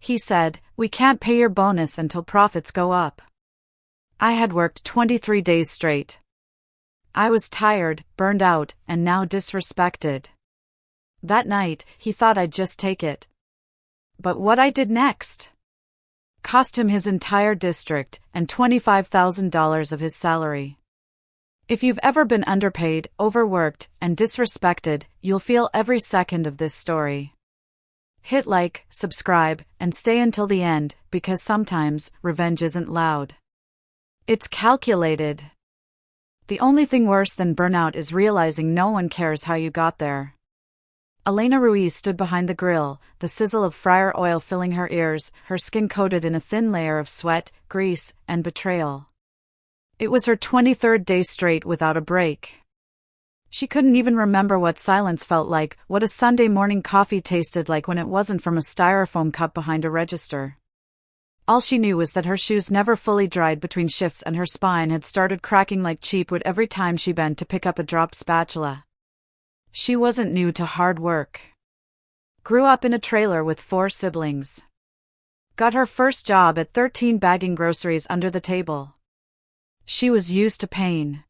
He said, "We can't pay your bonus until profits go up." I had worked 23 days straight. I was tired, burned out, and now disrespected. That night, he thought I'd just take it. But what I did next cost him his entire district and $25,000 of his salary. If you've ever been underpaid, overworked, and disrespected, you'll feel every second of this story. Hit like, subscribe, and stay until the end, because sometimes revenge isn't loud. It's calculated. The only thing worse than burnout is realizing no one cares how you got there. Elena Ruiz stood behind the grill, the sizzle of fryer oil filling her ears, her skin coated in a thin layer of sweat, grease, and betrayal. It was her 23rd day straight without a break. She couldn't even remember what silence felt like, what a Sunday morning coffee tasted like when it wasn't from a styrofoam cup behind a register. All she knew was that her shoes never fully dried between shifts and her spine had started cracking like cheap wood every time she bent to pick up a dropped spatula. She wasn't new to hard work. Grew up in a trailer with 4 siblings. Got her first job at 13 bagging groceries under the table. She was used to pain.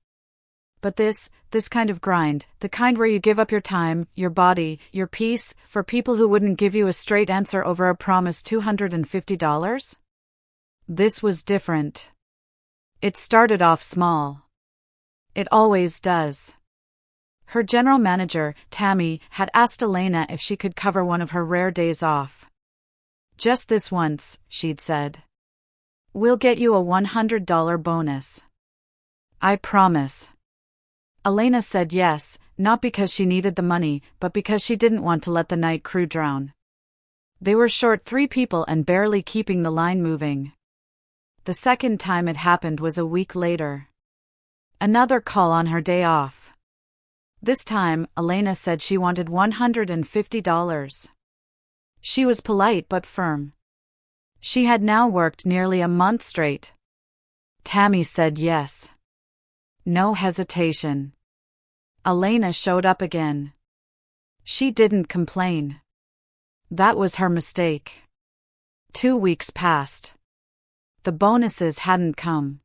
But this kind of grind, the kind where you give up your time, your body, your peace, for people who wouldn't give you a straight answer over a promised $250? This was different. It started off small. It always does. Her general manager, Tammy, had asked Elena if she could cover one of her rare days off. "Just this once," she'd said. "We'll get you a $100 bonus. I promise." Elena said yes, not because she needed the money, but because she didn't want to let the night crew drown. They were short 3 people and barely keeping the line moving. The second time it happened was a week later. Another call on her day off. This time, Elena said she wanted $150. She was polite but firm. She had now worked nearly a month straight. Tammy said yes. No hesitation. Elena showed up again. She didn't complain. That was her mistake. 2 weeks passed. The bonuses hadn't come.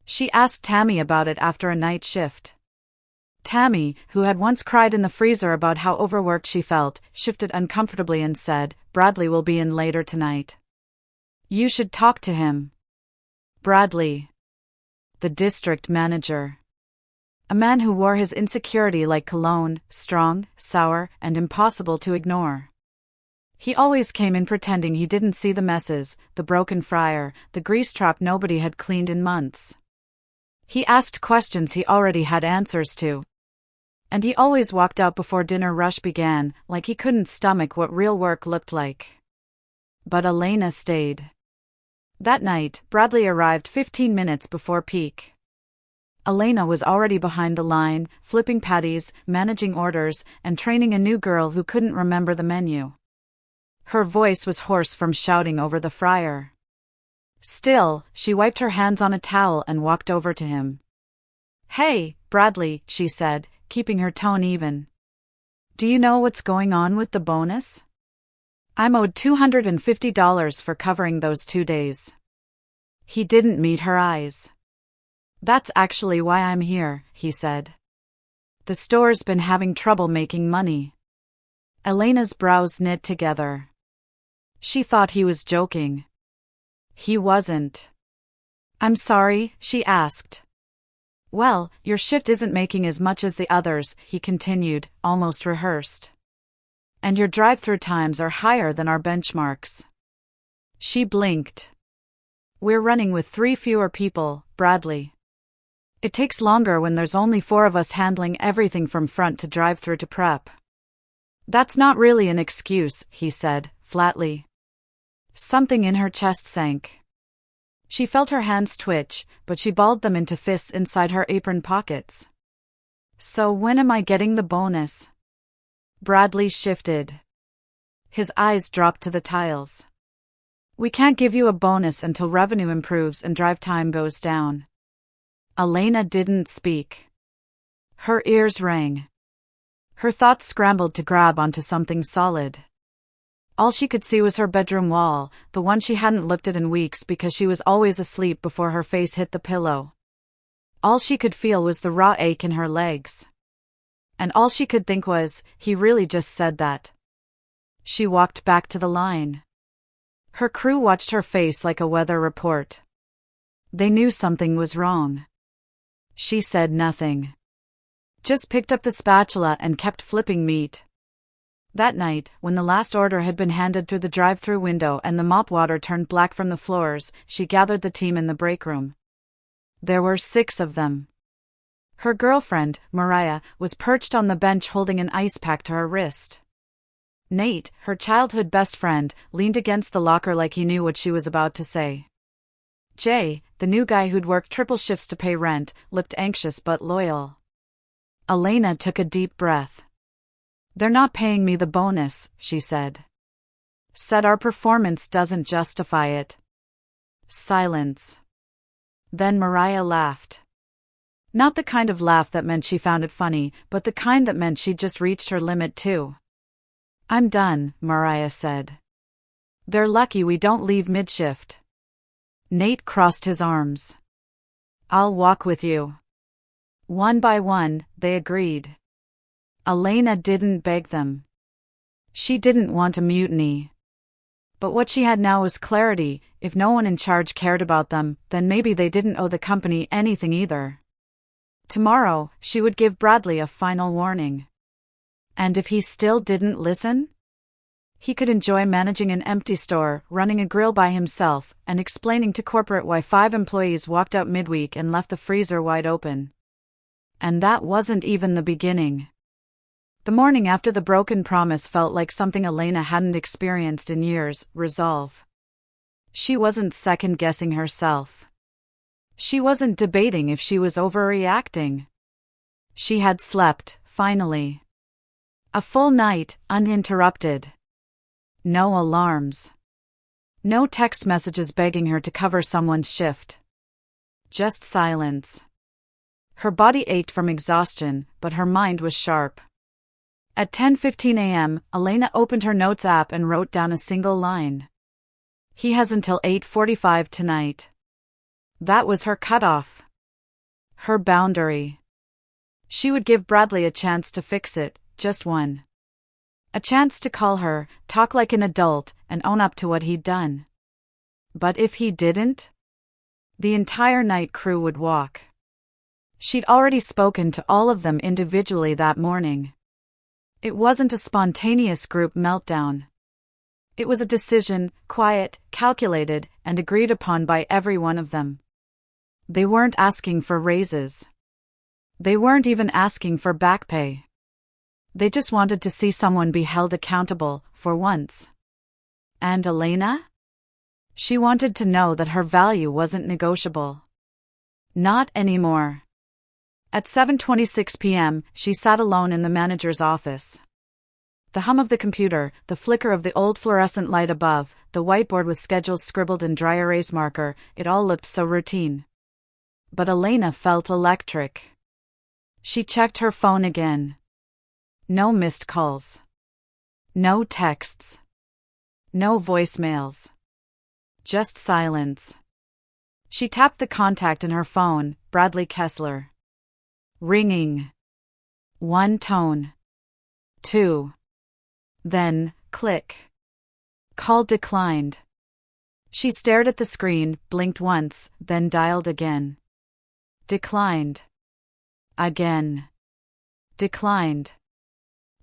She asked Tammy about it after a night shift. Tammy, who had once cried in the freezer about how overworked she felt, shifted uncomfortably and said, "Bradley will be in later tonight. You should talk to him." Bradley. The district manager. A man who wore his insecurity like cologne, strong, sour, and impossible to ignore. He always came in pretending he didn't see the messes, the broken fryer, the grease trap nobody had cleaned in months. He asked questions he already had answers to. And he always walked out before dinner rush began, like he couldn't stomach what real work looked like. But Elena stayed. That night, Bradley arrived 15 minutes before peak. Elena was already behind the line, flipping patties, managing orders, and training a new girl who couldn't remember the menu. Her voice was hoarse from shouting over the fryer. Still, she wiped her hands on a towel and walked over to him. "Hey, Bradley," she said, keeping her tone even. "Do you know what's going on with the bonus? I'm owed $250 for covering those 2 days." He didn't meet her eyes. "That's actually why I'm here," he said. "The store's been having trouble making money." Elena's brows knit together. She thought he was joking. He wasn't. "I'm sorry?" she asked. "Well, your shift isn't making as much as the others," he continued, almost rehearsed. "And your drive-through times are higher than our benchmarks." She blinked. "We're running with 3 fewer people, Bradley. It takes longer when there's only 4 of us handling everything from front to drive-through to prep." "That's not really an excuse," he said, flatly. Something in her chest sank. She felt her hands twitch, but she balled them into fists inside her apron pockets. "So when am I getting the bonus?" Bradley shifted. His eyes dropped to the tiles. "We can't give you a bonus until revenue improves and drive time goes down." Elena didn't speak. Her ears rang. Her thoughts scrambled to grab onto something solid. All she could see was her bedroom wall, the one she hadn't looked at in weeks because she was always asleep before her face hit the pillow. All she could feel was the raw ache in her legs. And all she could think was, he really just said that. She walked back to the line. Her crew watched her face like a weather report. They knew something was wrong. She said nothing. Just picked up the spatula and kept flipping meat. That night, when the last order had been handed through the drive-through window and the mop water turned black from the floors, she gathered the team in the break room. There were 6 of them. Her girlfriend, Mariah, was perched on the bench holding an ice pack to her wrist. Nate, her childhood best friend, leaned against the locker like he knew what she was about to say. Jay, the new guy who'd worked triple shifts to pay rent, looked anxious but loyal. Elena took a deep breath. "They're not paying me the bonus," she said. "Said our performance doesn't justify it." Silence. Then Mariah laughed. Not the kind of laugh that meant she found it funny, but the kind that meant she'd just reached her limit too. "I'm done," Mariah said. "They're lucky we don't leave mid-shift." Nate crossed his arms. "I'll walk with you." One by one, they agreed. Elena didn't beg them. She didn't want a mutiny. But what she had now was clarity. If no one in charge cared about them, then maybe they didn't owe the company anything either. Tomorrow, she would give Bradley a final warning. And if he still didn't listen? He could enjoy managing an empty store, running a grill by himself, and explaining to corporate why 5 employees walked out midweek and left the freezer wide open. And that wasn't even the beginning. The morning after the broken promise felt like something Elena hadn't experienced in years: resolve. She wasn't second-guessing herself. She wasn't debating if she was overreacting. She had slept, finally. A full night, uninterrupted. No alarms. No text messages begging her to cover someone's shift. Just silence. Her body ached from exhaustion, but her mind was sharp. At 10:15 a.m., Elena opened her notes app and wrote down a single line. "He has until 8:45 tonight." That was her cutoff. Her boundary. She would give Bradley a chance to fix it, just one. A chance to call her, talk like an adult, and own up to what he'd done. But if he didn't? The entire night crew would walk. She'd already spoken to all of them individually that morning. It wasn't a spontaneous group meltdown. It was a decision, quiet, calculated, and agreed upon by every one of them. They weren't asking for raises. They weren't even asking for back pay. They just wanted to see someone be held accountable, for once. And Elena? She wanted to know that her value wasn't negotiable. Not anymore. At 7:26 p.m., she sat alone in the manager's office. The hum of the computer, the flicker of the old fluorescent light above, the whiteboard with schedules scribbled in dry erase marker, it all looked so routine. But Elena felt electric. She checked her phone again. No missed calls. No texts. No voicemails. Just silence. She tapped the contact in her phone, Bradley Kessler. Ringing. 1 tone. 2. Then, click. Call declined. She stared at the screen, blinked once, then dialed again. Declined. Again. Declined.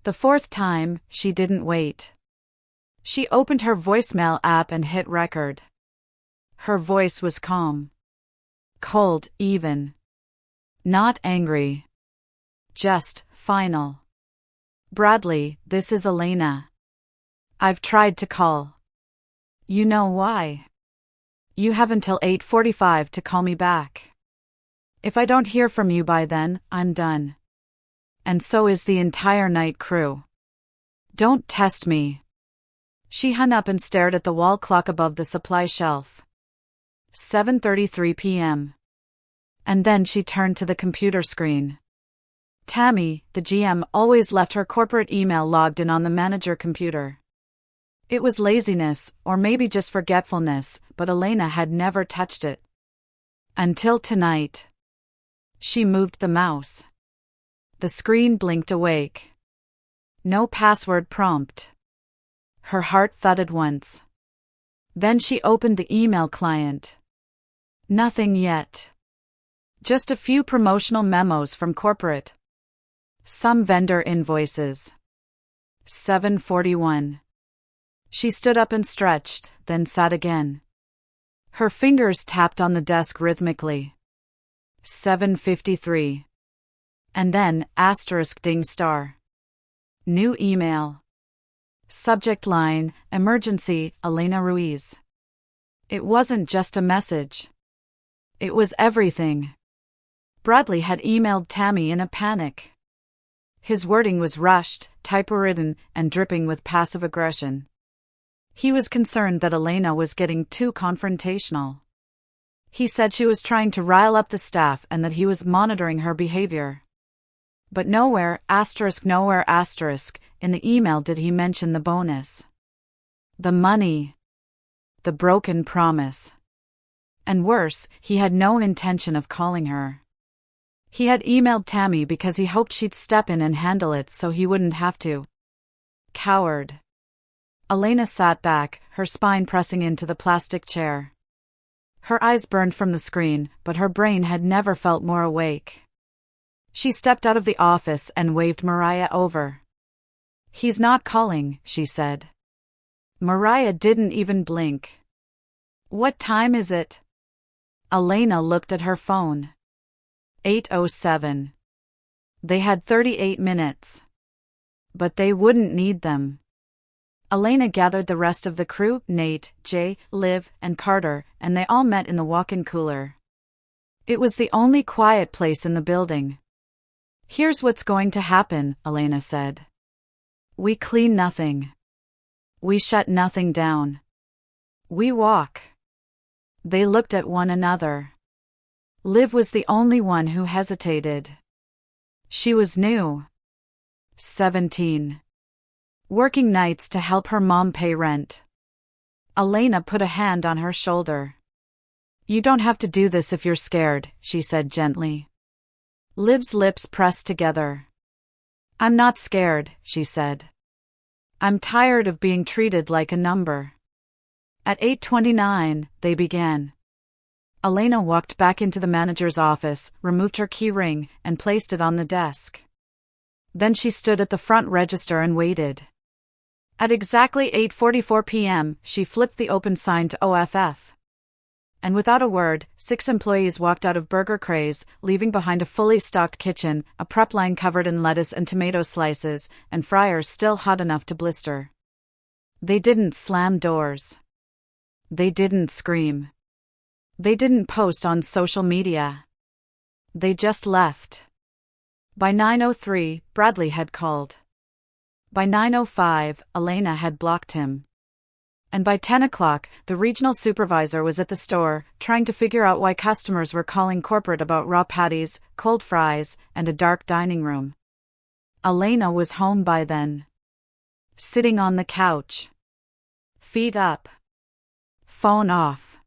The 4th time, she didn't wait. She opened her voicemail app and hit record. Her voice was calm. Cold, even. Not angry. Just final. "Bradley, this is Elena. I've tried to call. You know why? You have until 8:45 to call me back. If I don't hear from you by then, I'm done. And so is the entire night crew. Don't test me." She hung up and stared at the wall clock above the supply shelf. 7:33 p.m. And then she turned to the computer screen. Tammy, the GM, always left her corporate email logged in on the manager computer. It was laziness, or maybe just forgetfulness, but Elena had never touched it. Until tonight. She moved the mouse. The screen blinked awake. No password prompt. Her heart thudded once. Then she opened the email client. Nothing yet. Just a few promotional memos from corporate. Some vendor invoices. 7:41. She stood up and stretched, then sat again. Her fingers tapped on the desk rhythmically. 7:53. And then, asterisk ding star. New email. Subject line, emergency, Elena Ruiz. It wasn't just a message. It was everything. Bradley had emailed Tammy in a panic. His wording was rushed, typewritten, and dripping with passive aggression. He was concerned that Elena was getting too confrontational. He said she was trying to rile up the staff and that he was monitoring her behavior. But nowhere, in the email did he mention the bonus. The money. The broken promise. And worse, he had no intention of calling her. He had emailed Tammy because he hoped she'd step in and handle it so he wouldn't have to. Coward. Elena sat back, her spine pressing into the plastic chair. Her eyes burned from the screen, but her brain had never felt more awake. She stepped out of the office and waved Mariah over. He's not calling, she said. Mariah didn't even blink. What time is it? Elena looked at her phone. 8:07. They had 38 minutes. But they wouldn't need them. Elena gathered the rest of the crew, Nate, Jay, Liv, and Carter, and they all met in the walk-in cooler. It was the only quiet place in the building. Here's what's going to happen, Elena said. We clean nothing. We shut nothing down. We walk. They looked at one another. Liv was the only one who hesitated. She was new. 17. Working nights to help her mom pay rent. Elena put a hand on her shoulder. You don't have to do this if you're scared, she said gently. Liv's lips pressed together. I'm not scared, she said. I'm tired of being treated like a number. At 8:29, they began. Elena walked back into the manager's office, removed her key ring, and placed it on the desk. Then she stood at the front register and waited. At exactly 8:44 p.m., she flipped the open sign to OFF. And without a word, 6 employees walked out of Burger Craze, leaving behind a fully stocked kitchen, a prep line covered in lettuce and tomato slices, and fryers still hot enough to blister. They didn't slam doors. They didn't scream. They didn't post on social media. They just left. By 9:03, Bradley had called. By 9:05, Elena had blocked him. And by 10 o'clock, the regional supervisor was at the store, trying to figure out why customers were calling corporate about raw patties, cold fries, and a dark dining room. Elena was home by then. Sitting on the couch. Feet up. Phone off.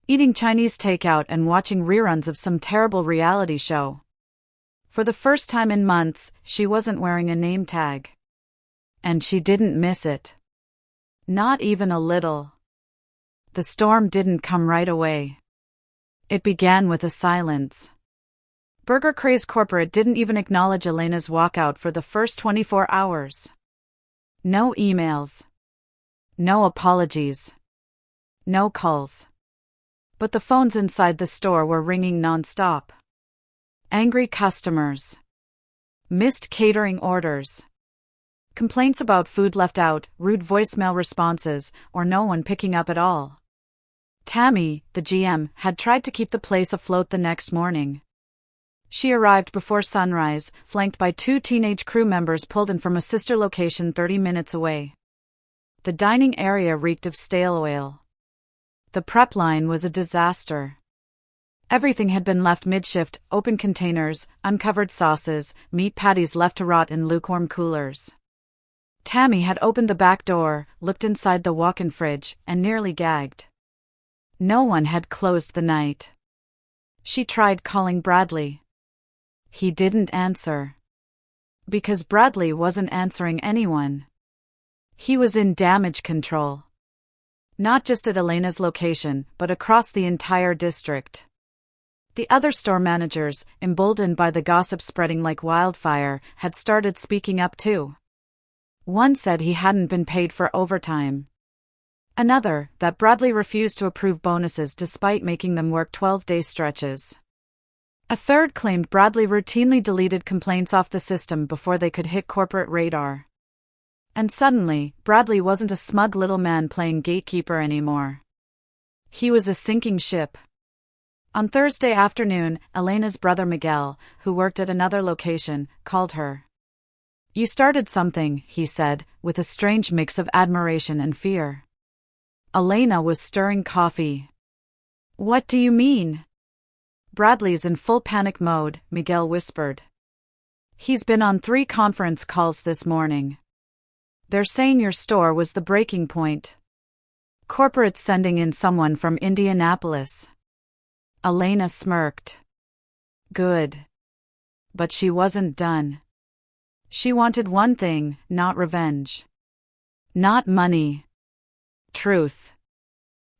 Eating Chinese takeout and watching reruns of some terrible reality show. For the first time in months, she wasn't wearing a name tag. And she didn't miss it. Not even a little. The storm didn't come right away. It began with a silence. Burger Craze Corporate didn't even acknowledge Elena's walkout for the first 24 hours. No emails. No apologies. No calls. But the phones inside the store were ringing non-stop. Angry customers. Missed catering orders. Complaints about food left out, rude voicemail responses, or no one picking up at all. Tammy, the GM, had tried to keep the place afloat the next morning. She arrived before sunrise, flanked by 2 teenage crew members pulled in from a sister location 30 minutes away. The dining area reeked of stale oil. The prep line was a disaster. Everything had been left mid-shift, open containers, uncovered sauces, meat patties left to rot in lukewarm coolers. Tammy had opened the back door, looked inside the walk-in fridge, and nearly gagged. No one had closed the night. She tried calling Bradley. He didn't answer. Because Bradley wasn't answering anyone. He was in damage control. Not just at Elena's location, but across the entire district. The other store managers, emboldened by the gossip spreading like wildfire, had started speaking up too. One said he hadn't been paid for overtime. Another, that Bradley refused to approve bonuses despite making them work 12-day stretches. A third claimed Bradley routinely deleted complaints off the system before they could hit corporate radar. And suddenly, Bradley wasn't a smug little man playing gatekeeper anymore. He was a sinking ship. On Thursday afternoon, Elena's brother Miguel, who worked at another location, called her. "You started something," he said, with a strange mix of admiration and fear. Elena was stirring coffee. "What do you mean?" "Bradley's in full panic mode," Miguel whispered. "He's been on 3 conference calls this morning. They're saying your store was the breaking point. Corporate's sending in someone from Indianapolis." Elena smirked. Good. But she wasn't done. She wanted one thing, not revenge. Not money. Truth.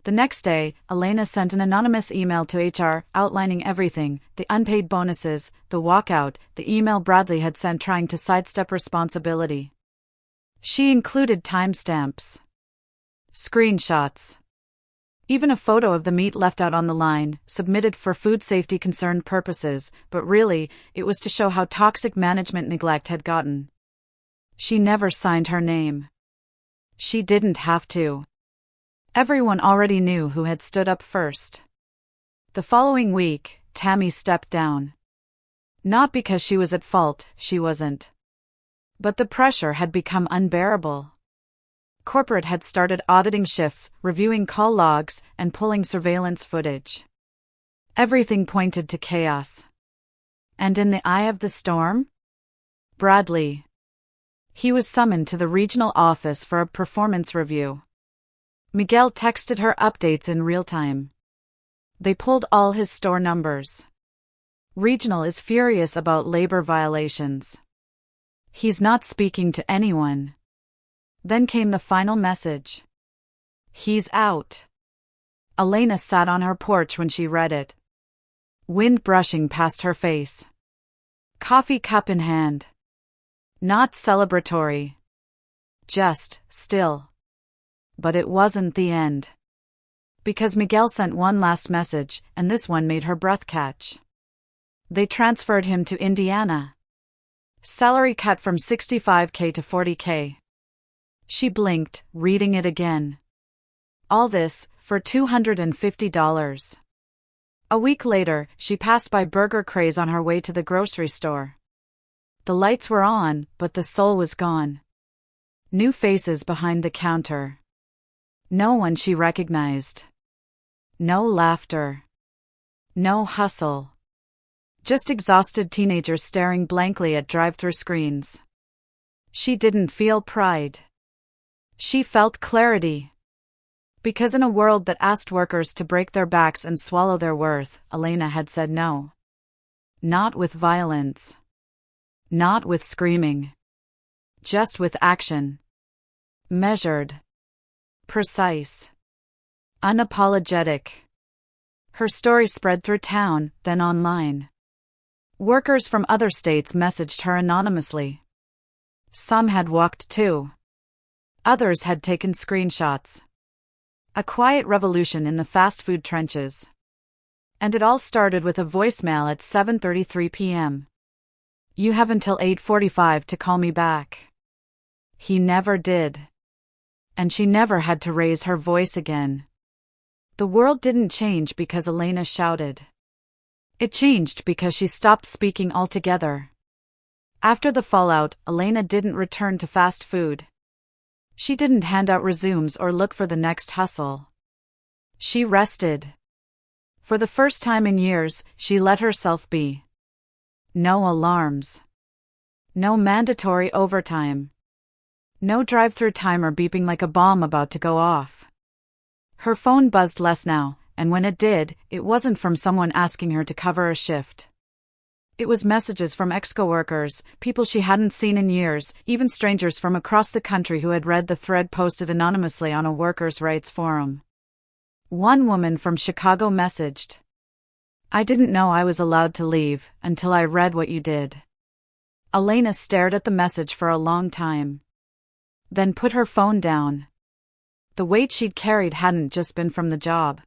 The next day, Elena sent an anonymous email to HR, outlining everything: the unpaid bonuses, the walkout, the email Bradley had sent trying to sidestep responsibility. She included timestamps. Screenshots. Even a photo of the meat left out on the line, submitted for food safety concerned purposes, but really, it was to show how toxic management neglect had gotten. She never signed her name. She didn't have to. Everyone already knew who had stood up first. The following week, Tammy stepped down. Not because she was at fault, she wasn't. But the pressure had become unbearable. Corporate had started auditing shifts, reviewing call logs, and pulling surveillance footage. Everything pointed to chaos. And in the eye of the storm? Bradley. He was summoned to the regional office for a performance review. Miguel texted her updates in real time. They pulled all his store numbers. Regional is furious about labor violations. He's not speaking to anyone. Then came the final message. He's out. Elena sat on her porch when she read it. Wind brushing past her face. Coffee cup in hand. Not celebratory. Just still. But it wasn't the end. Because Miguel sent one last message, and this one made her breath catch. They transferred him to Indiana. Salary cut from $65K to $40K. She blinked, reading it again. All this, for $250. A week later, she passed by Burger Craze on her way to the grocery store. The lights were on, but the soul was gone. New faces behind the counter. No one she recognized. No laughter. No hustle. Just exhausted teenagers staring blankly at drive-thru screens. She didn't feel pride. She felt clarity. Because in a world that asked workers to break their backs and swallow their worth, Elena had said no. Not with violence. Not with screaming. Just with action. Measured. Precise. Unapologetic. Her story spread through town, then online. Workers from other states messaged her anonymously. Some had walked too. Others had taken screenshots. A quiet revolution in the fast food trenches. And it all started with a voicemail at 7:33 p.m. "You have until 8:45 to call me back." He never did. And she never had to raise her voice again. The world didn't change because Elena shouted. It changed because she stopped speaking altogether. After the fallout, Elena didn't return to fast food. She didn't hand out resumes or look for the next hustle. She rested. For the first time in years, she let herself be. No alarms. No mandatory overtime. No drive-through timer beeping like a bomb about to go off. Her phone buzzed less now, and when it did, it wasn't from someone asking her to cover a shift. It was messages from ex-coworkers, people she hadn't seen in years, even strangers from across the country who had read the thread posted anonymously on a workers' rights forum. One woman from Chicago messaged, "I didn't know I was allowed to leave until I read what you did." Elena stared at the message for a long time, then put her phone down. The weight she'd carried hadn't just been from the job.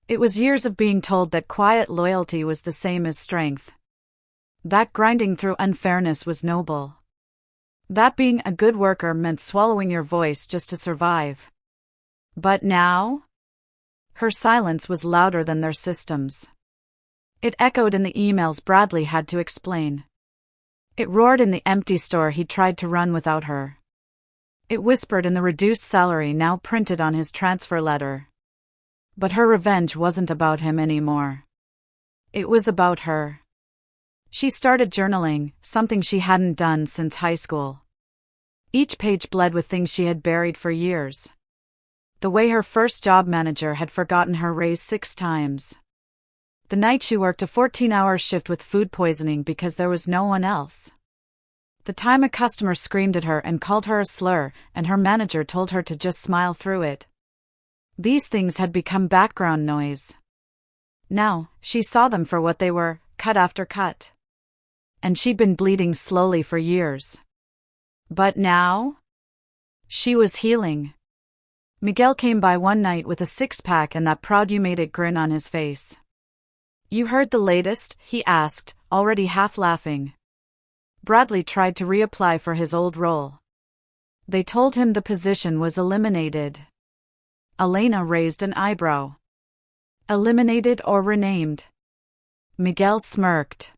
It was years of being told that quiet loyalty was the same as strength. That grinding through unfairness was noble. That being a good worker meant swallowing your voice just to survive. But now? Her silence was louder than their systems. It echoed in the emails Bradley had to explain. It roared in the empty store he tried to run without her. It whispered in the reduced salary now printed on his transfer letter. But her revenge wasn't about him anymore. It was about her. She started journaling, something she hadn't done since high school. Each page bled with things she had buried for years. The way her first job manager had forgotten her raise 6 times. The night she worked a 14-hour shift with food poisoning because there was no one else. The time a customer screamed at her and called her a slur, and her manager told her to just smile through it. These things had become background noise. Now, she saw them for what they were, cut after cut. And she'd been bleeding slowly for years. But now? She was healing. Miguel came by one night with a 6-pack and that proud you made it grin on his face. "You heard the latest?" he asked, already half laughing. Bradley tried to reapply for his old role. They told him the position was eliminated. Elena raised an eyebrow. Eliminated or renamed? Miguel smirked.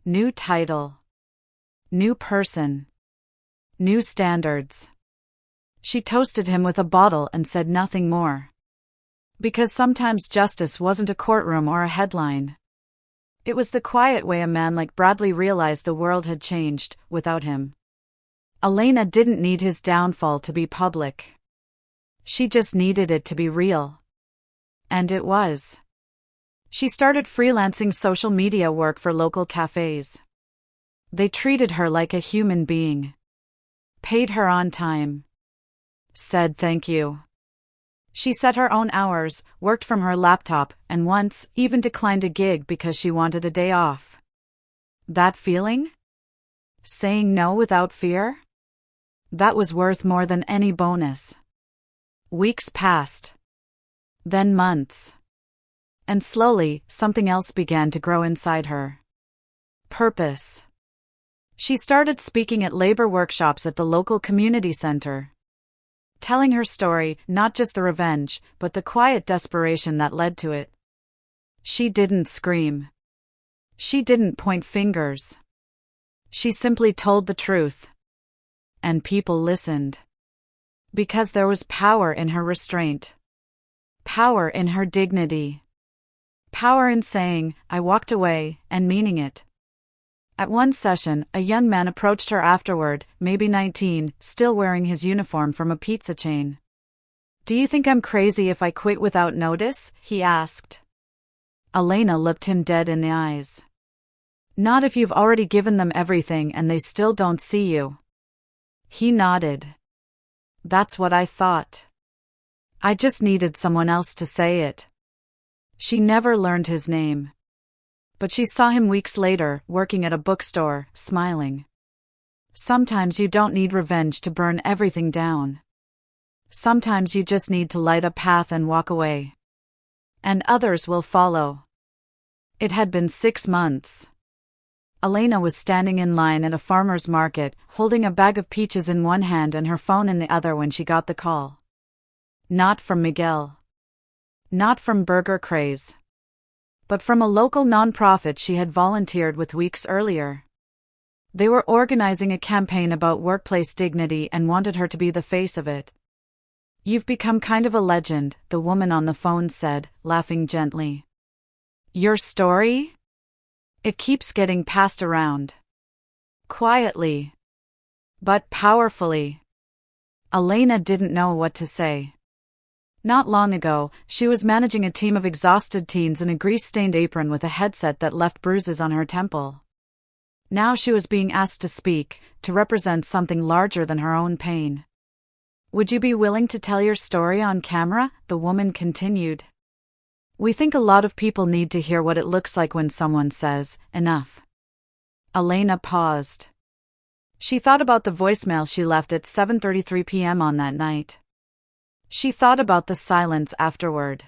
New title. New person. New standards. She toasted him with a bottle and said nothing more. Because sometimes justice wasn't a courtroom or a headline. It was the quiet way a man like Bradley realized the world had changed, without him. Elena didn't need his downfall to be public. She just needed it to be real. And it was. She started freelancing social media work for local cafes. They treated her like a human being. Paid her on time. Said thank you. She set her own hours, worked from her laptop, and once even declined a gig because she wanted a day off. That feeling? Saying no without fear? That was worth more than any bonus. Weeks passed. Then months. And slowly, something else began to grow inside her. Purpose. She started speaking at labor workshops at the local community center. Telling her story, not just the revenge, but the quiet desperation that led to it. She didn't scream. She didn't point fingers. She simply told the truth. And people listened. Because there was power in her restraint. Power in her dignity. Power in saying, "I walked away," and meaning it. At one session, a young man approached her afterward, maybe 19, still wearing his uniform from a pizza chain. "Do you think I'm crazy if I quit without notice?" he asked. Elena looked him dead in the eyes. "Not if you've already given them everything and they still don't see you." He nodded. "That's what I thought. I just needed someone else to say it." She never learned his name. But she saw him weeks later, working at a bookstore, smiling. Sometimes you don't need revenge to burn everything down. Sometimes you just need to light a path and walk away. And others will follow. It had been 6 months. Elena was standing in line at a farmer's market, holding a bag of peaches in one hand and her phone in the other when she got the call. Not from Miguel. Not from Burger Craze. But from a local nonprofit she had volunteered with weeks earlier. They were organizing a campaign about workplace dignity and wanted her to be the face of it. "You've become kind of a legend," the woman on the phone said, laughing gently. "Your story? It keeps getting passed around. Quietly. But powerfully." Elena didn't know what to say. Not long ago, she was managing a team of exhausted teens in a grease-stained apron with a headset that left bruises on her temple. Now she was being asked to speak, to represent something larger than her own pain. "Would you be willing to tell your story on camera?" the woman continued. "We think a lot of people need to hear what it looks like when someone says, 'Enough.'" Elena paused. She thought about the voicemail she left at 7:33 p.m. on that night. She thought about the silence afterward.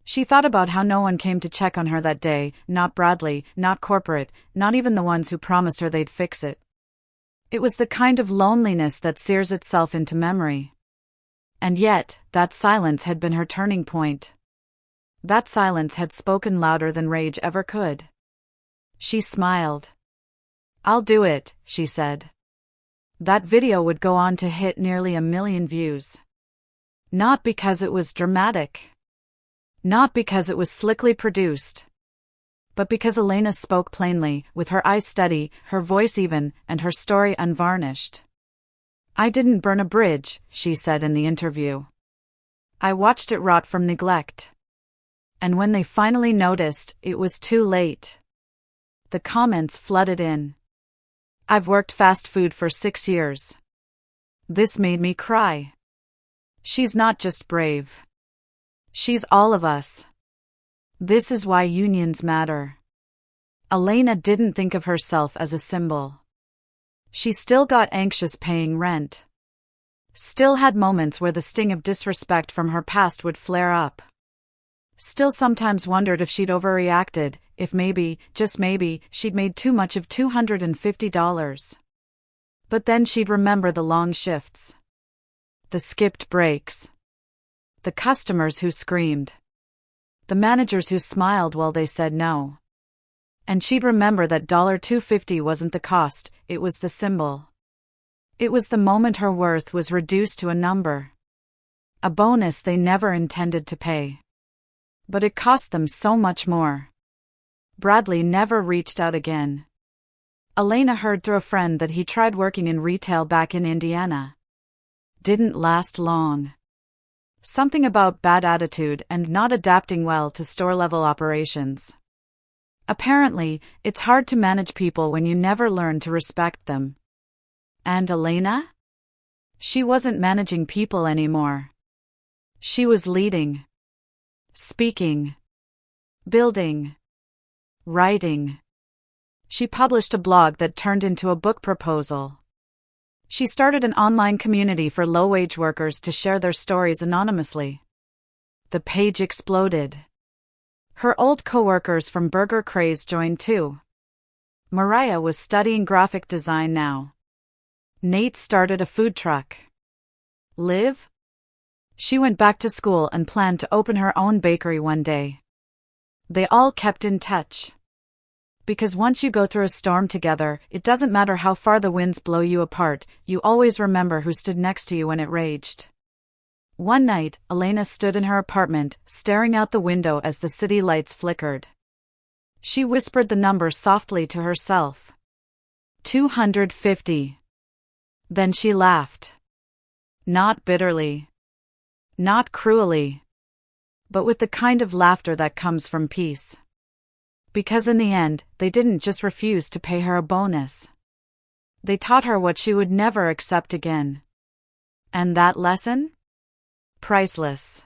She thought about how no one came to check on her that day, not Bradley, not corporate, not even the ones who promised her they'd fix it. It was the kind of loneliness that sears itself into memory. And yet, that silence had been her turning point. That silence had spoken louder than rage ever could. She smiled. "I'll do it," she said. That video would go on to hit nearly 1 million views. Not because it was dramatic. Not because it was slickly produced. But because Elena spoke plainly, with her eyes steady, her voice even, and her story unvarnished. "I didn't burn a bridge," she said in the interview. "I watched it rot from neglect. And when they finally noticed, it was too late." The comments flooded in. "I've worked fast food for 6 years. This made me cry. She's not just brave. She's all of us. This is why unions matter." Elena didn't think of herself as a symbol. She still got anxious paying rent. Still had moments where the sting of disrespect from her past would flare up. Still sometimes wondered if she'd overreacted, if maybe, just maybe, she'd made too much of $250. But then she'd remember the long shifts. The skipped breaks. The customers who screamed. The managers who smiled while they said no. And she'd remember that $250 wasn't the cost, it was the symbol. It was the moment her worth was reduced to a number. A bonus they never intended to pay. But it cost them so much more. Bradley never reached out again. Elena heard through a friend that he tried working in retail back in Indiana. Didn't last long. Something about bad attitude and not adapting well to store-level operations. Apparently, it's hard to manage people when you never learn to respect them. And Elena? She wasn't managing people anymore. She was leading. Speaking. Building. Writing. She published a blog that turned into a book proposal. She started an online community for low-wage workers to share their stories anonymously. The page exploded. Her old co-workers from Burger Craze joined too. Mariah was studying graphic design now. Nate started a food truck. Liv? She went back to school and planned to open her own bakery one day. They all kept in touch. Because once you go through a storm together, it doesn't matter how far the winds blow you apart, you always remember who stood next to you when it raged. One night, Elena stood in her apartment, staring out the window as the city lights flickered. She whispered the number softly to herself. 250. Then she laughed. Not bitterly. Not cruelly. But with the kind of laughter that comes from peace. Because in the end, they didn't just refuse to pay her a bonus. They taught her what she would never accept again. And that lesson? Priceless.